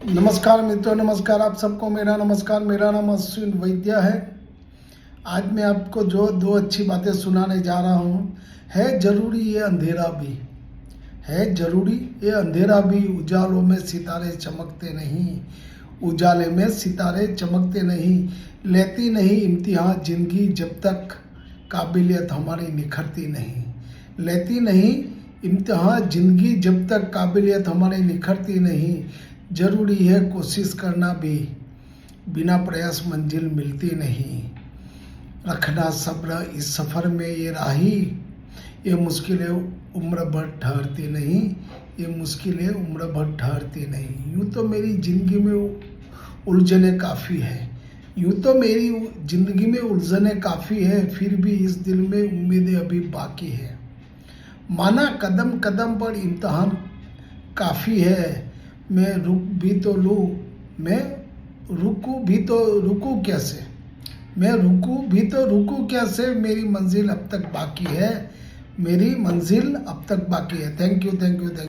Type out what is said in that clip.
नमस्कार मित्रों, नमस्कार आप सबको मेरा नमस्कार। मेरा नाम अश्विन वैद्य है। आज मैं आपको जो दो अच्छी बातें सुनाने जा रहा हूँ। है जरूरी ये अंधेरा भी, है जरूरी ये अंधेरा भी, उजालों में सितारे चमकते नहीं, उजाले में सितारे चमकते नहीं, लेती नहीं इम्तिहान जिंदगी जब तक काबिलियत हमारी निखरती नहीं, लेती नहीं इम्तिहान जिंदगी जब तक काबिलियत हमारी निखरती नहीं। जरूरी है कोशिश करना भी, बिना प्रयास मंजिल मिलती नहीं। रखना सब्र इस सफ़र में ये राही, ये मुश्किलें उम्र भर ठहरती नहीं, ये मुश्किलें उम्र भर ठहरती नहीं। यूँ तो मेरी ज़िंदगी में उलझने काफ़ी है, यूँ तो मेरी ज़िंदगी में उलझने काफ़ी है, फिर भी इस दिल में उम्मीदें अभी बाकी है। माना कदम कदम पर इम्तहान काफ़ी है, मैं रुक भी तो लूँ, मैं रुकूँ भी तो रुकूँ कैसे, मैं रुकूँ भी तो रुकूँ कैसे, मेरी मंजिल अब तक बाकी है, मेरी मंजिल अब तक बाकी है। Thank you, thank you, thank you.